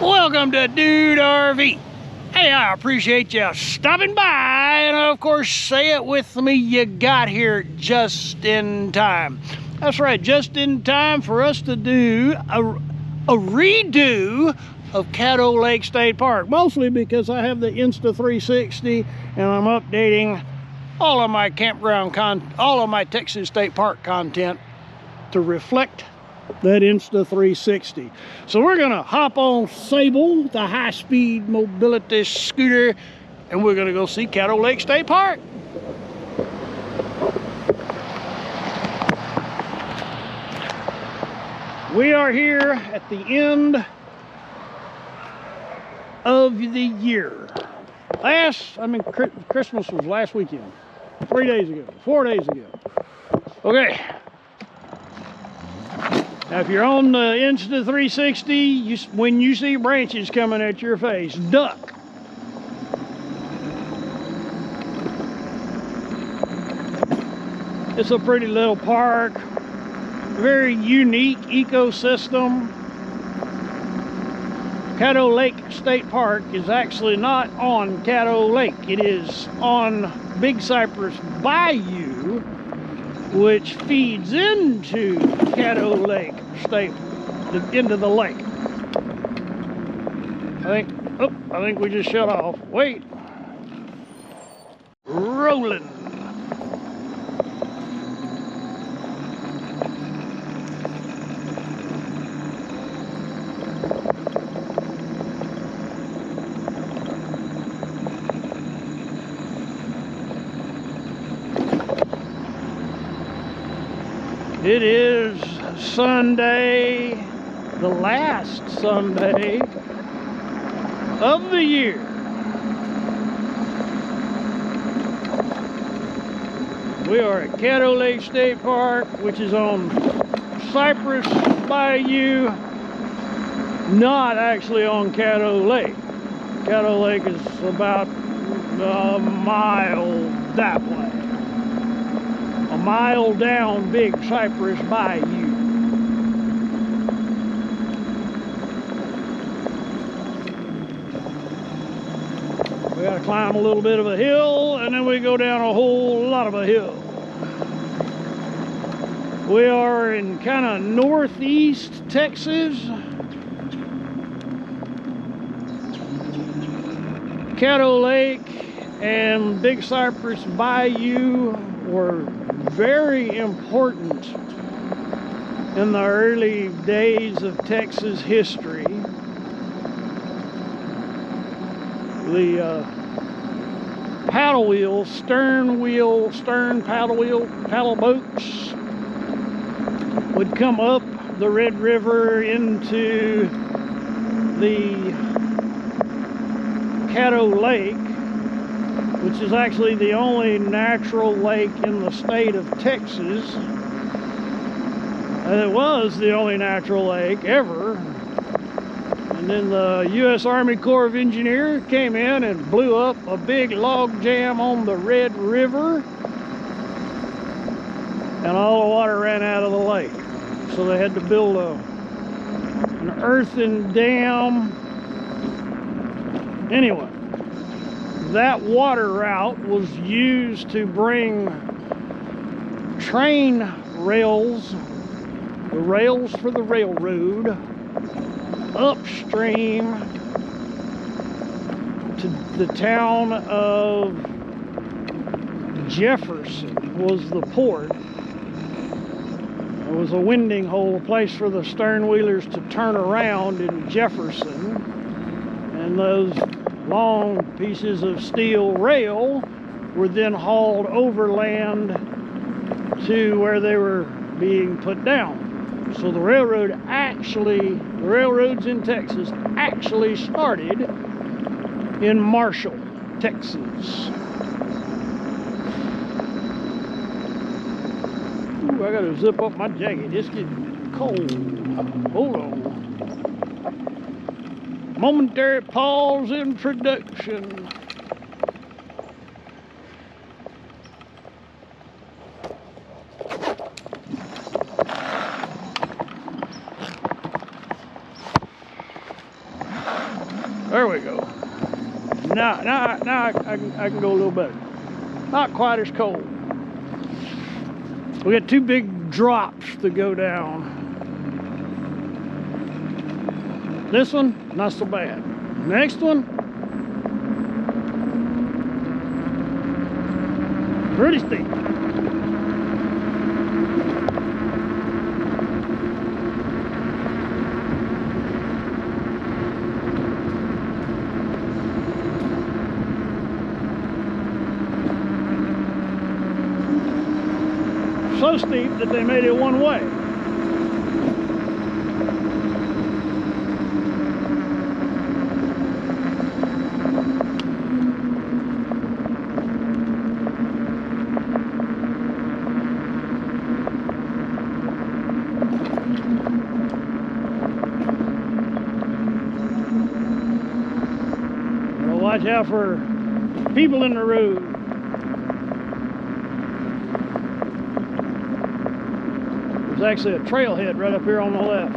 Welcome to Dude RV. Hey, I appreciate you stopping by, and of course, say it with me, you got here just in time. That's right, just in time for us to do a redo of Caddo Lake State Park, mostly because I have the Insta360 and I'm updating all of my campground all of my Texas State Park content to reflect that Insta360. So we're gonna hop on Sable, the high-speed mobility scooter, and we're gonna go see Caddo Lake State Park. We are here at the end of the year. Christmas was last weekend, 4 days ago. Okay. Now, if you're on the Insta360, when you see branches coming at your face, duck. It's a pretty little park, very unique ecosystem. Caddo Lake State Park is actually not on Caddo Lake. It is on Big Cypress Bayou, which feeds into Caddo Lake State, into the lake. I think we just shut off. Wait. Rolling. It is Sunday, the last Sunday of the year. We are at Caddo Lake State Park, which is on Cypress Bayou, not actually on Caddo Lake. Caddo Lake is about a mile that way. A mile down Big Cypress Bayou. We gotta climb a little bit of a hill, and then we go down a whole lot of a hill. We are in kind of northeast Texas. Caddo Lake and Big Cypress Bayou were very important in the early days of Texas history. The paddle wheel, stern paddle boats would come up the Red River into the Caddo Lake, which is actually the only natural lake in the state of Texas. And it was the only natural lake ever. And then the U.S. Army Corps of Engineers came in and blew up a big log jam on the Red River, and all the water ran out of the lake. So they had to build an earthen dam. Anyway, that water route was used to bring train rails, the rails for the railroad, upstream to the town of Jefferson was the port. It was a winding hole, a place for the stern wheelers to turn around in Jefferson, and those long pieces of steel rail were then hauled overland to where they were being put down. So the railroads in Texas actually started in Marshall, Texas. Ooh, I gotta zip up my jacket. It's getting cold. Hold on. Momentary pause introduction. There we go. Now I can go a little better. Not quite as cold. We got two big drops to go down. This one, not so bad. Next one, pretty steep. So steep that they made it one way. Watch out for people in the road. There's actually a trailhead right up here on the left.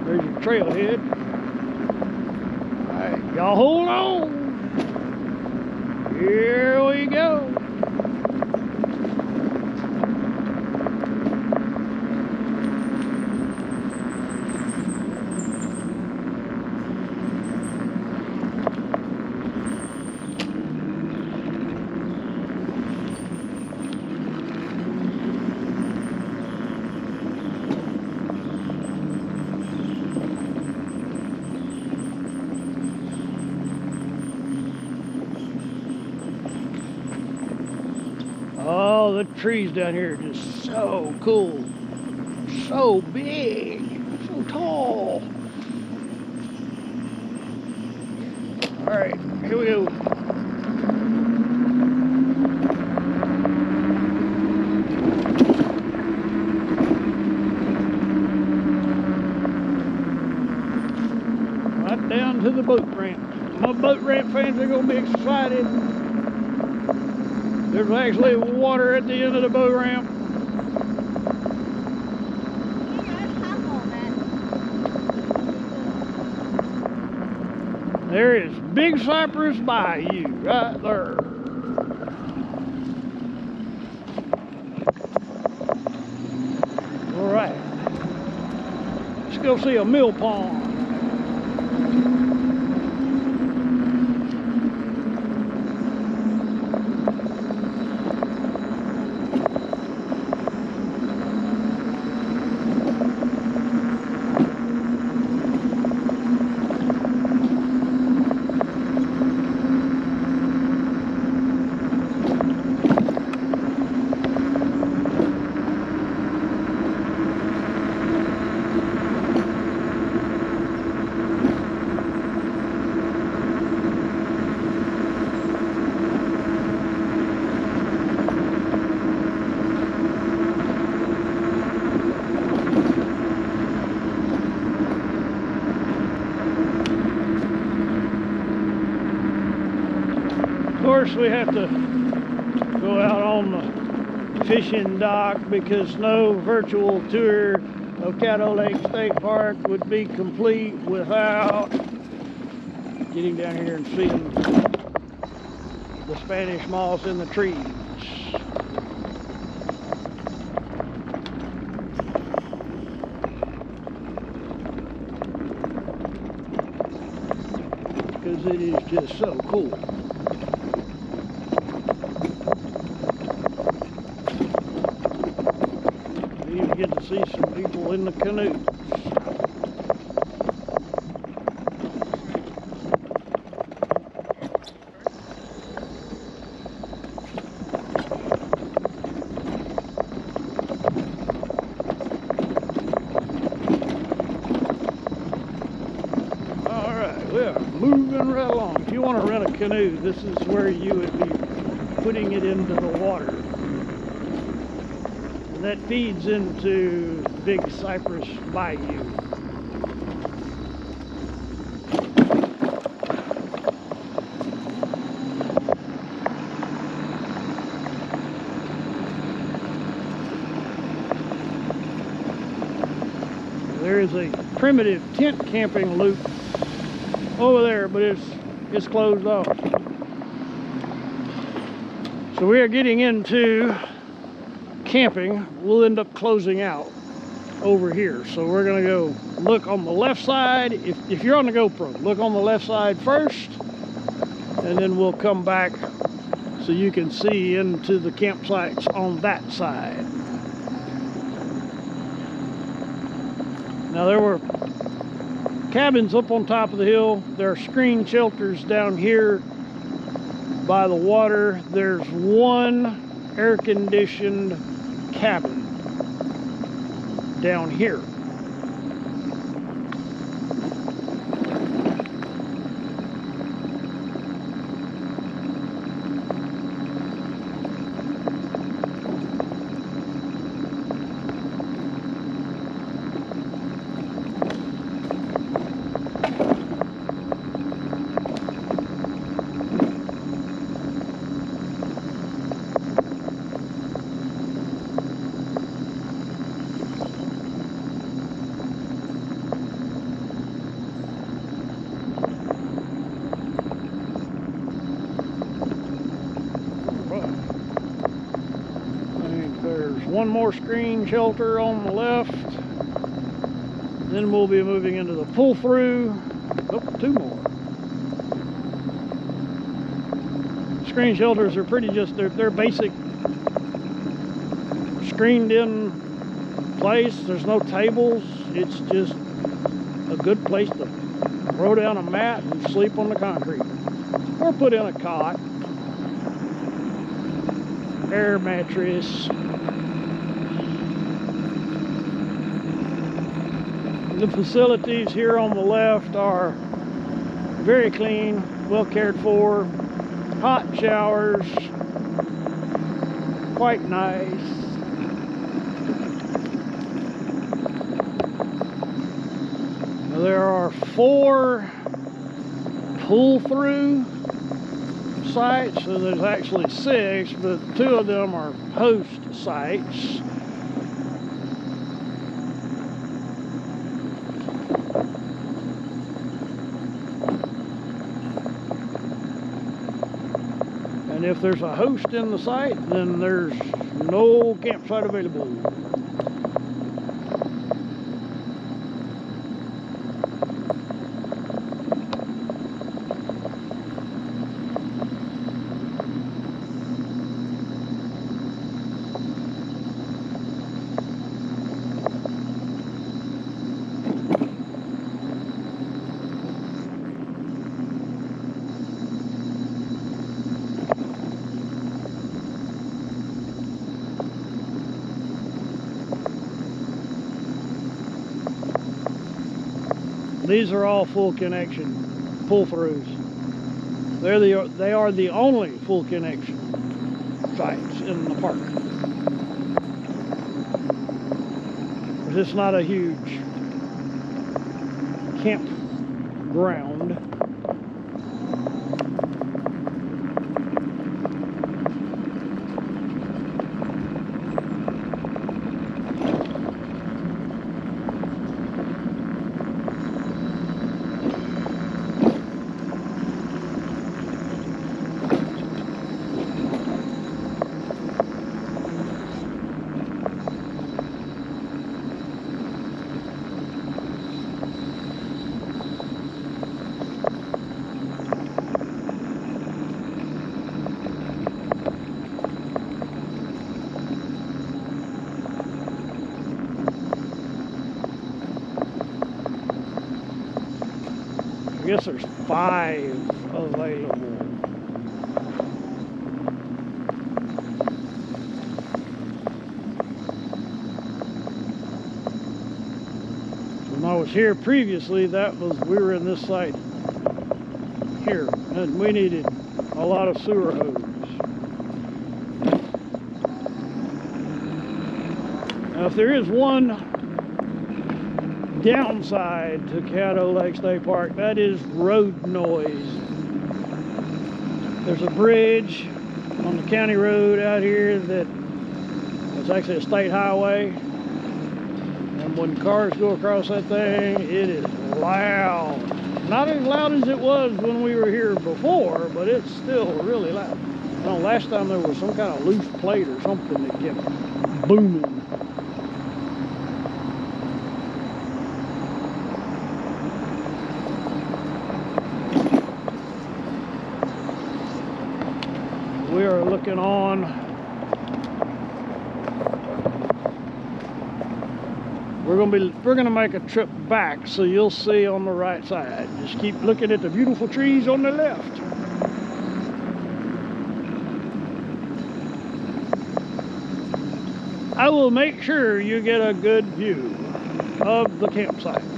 There's your trailhead. All right, y'all hold on. Here we go. Oh, the trees down here are just so cool. So big, so tall. All right, here we go. Right down to the boat ramp. My boat ramp fans are gonna be excited. There's actually water at the end of the boat ramp. There is Big Cypress Bayou right there. All right, let's go see a mill pond. Of course, we have to go out on the fishing dock because no virtual tour of Caddo Lake State Park would be complete without getting down here and seeing the Spanish moss in the trees. Because it is just so cool. You get to see some people in the canoes. All right, we are moving right along. If you want to rent a canoe, this is where you would be putting it into the water. That feeds into Big Cypress Bayou. There is a primitive tent camping loop over there, but it's closed off. So we are getting into camping. We'll end up closing out over here. So we're gonna go look on the left side. If you're on the GoPro, look on the left side first, and then we'll come back so you can see into the campsites on that side. Now there were cabins up on top of the hill. There are screen shelters down here by the water. There's one air-conditioned cabin down here. One more screen shelter on the left. Then we'll be moving into the pull-through. Oh, two more. Screen shelters are pretty they're basic screened in place. There's no tables. It's just a good place to throw down a mat and sleep on the concrete. Or put in a cot, air mattress. The facilities here on the left are very clean, well cared for, hot showers, quite nice. There are 4 pull-through sites, so there's actually 6, but 2 of them are host sites. And if there's a host in the site, then there's no campsite available. These are all full connection pull-throughs. They are the only full connection sites in the park. It's not a huge campground. I guess there's 5 available. When I was here previously, we were in this site here, and we needed a lot of sewer hose. Now, if there is one downside to Caddo Lake State Park, that is road noise. There's a bridge on the county road out here that it's actually a state highway, and And when cars go across that thing, it is loud. Not as loud as it was when we were here before, but it's still really loud. You know, last time there was some kind of loose plate or something that kept booming. We are looking on. We're gonna make a trip back, so you'll see on the right side. Just keep looking at the beautiful trees on the left. I will make sure you get a good view of the campsites.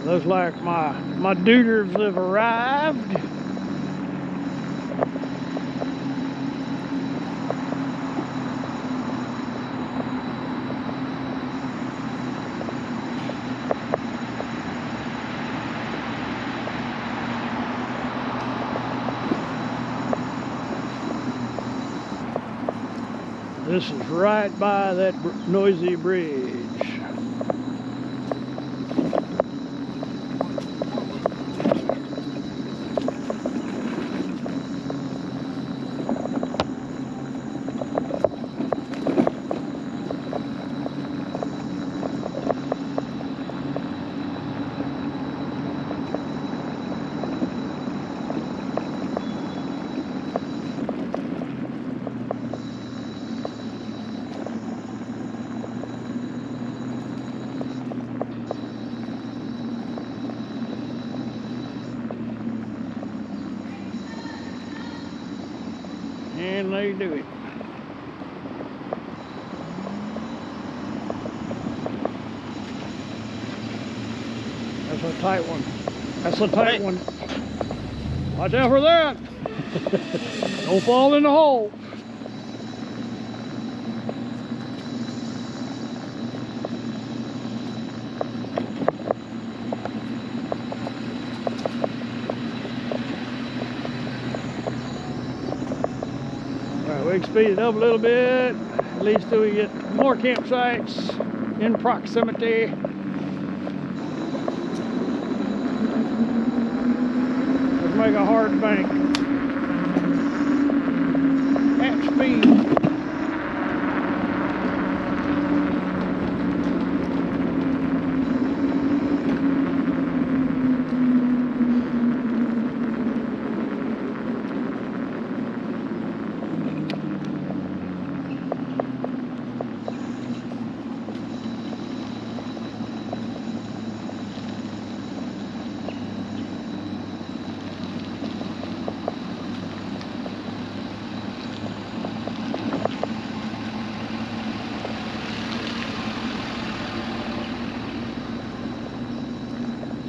Looks like my duders have arrived. This is right by that noisy bridge. And they do it. That's a tight one. That's a tight one. Watch out for that. Don't fall in the hole. We can speed it up a little bit, at least till we get more campsites in proximity. Let's make a hard bank at speed.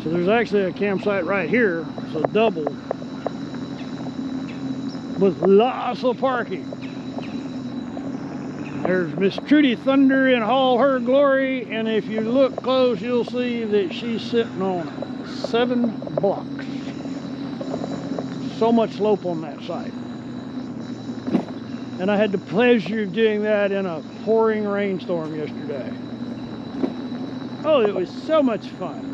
So there's actually a campsite right here. It's a double with lots of parking. There's Miss Trudy Thunder in all her glory, and if you look close, you'll see that she's sitting on 7 blocks. So much slope on that site. And I had the pleasure of doing that in a pouring rainstorm yesterday. Oh, it was so much fun.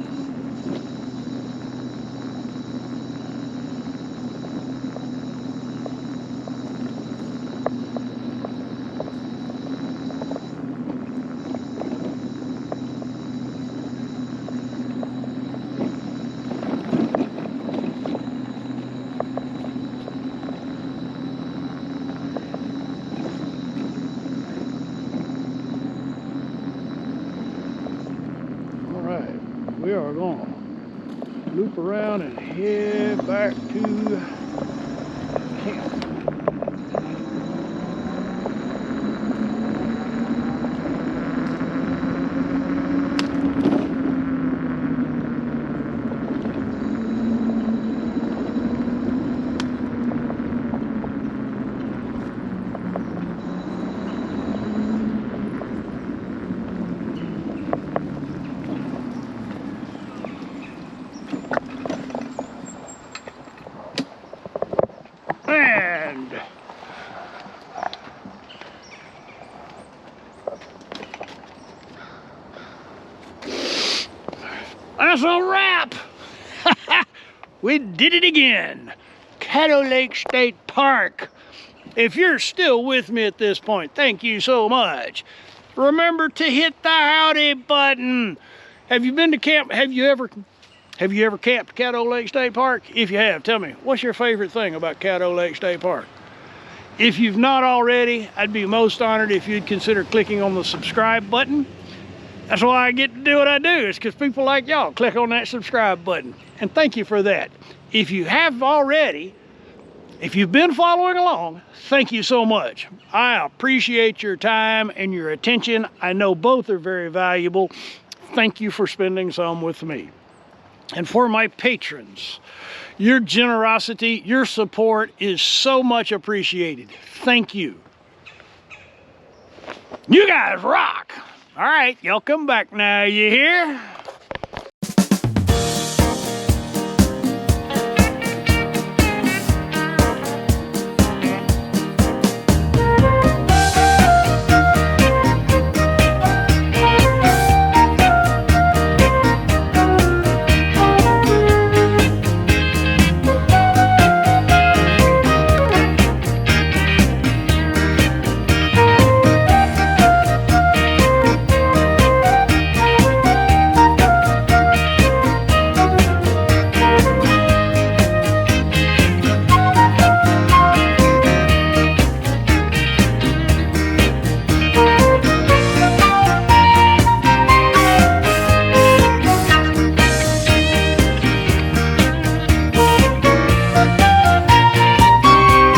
We are going to loop around and head back to camp. That's a wrap. We did it again. Caddo Lake State Park. If you're still with me at this point, thank you so much. Remember to hit the howdy button. Have you been to camp? Have you ever camped Caddo Lake State Park? If you have, tell me, what's your favorite thing about Caddo Lake State Park? If you've not already, I'd be most honored if you'd consider clicking on the subscribe button. That's why I get to do what I do. It's because people like y'all click on that subscribe button. And thank you for that. If you have already, if you've been following along, thank you so much. I appreciate your time and your attention. I know both are very valuable. Thank you for spending some with me. And for my patrons, your generosity, your support is so much appreciated. Thank you. You guys rock. All right, y'all come back now, you hear?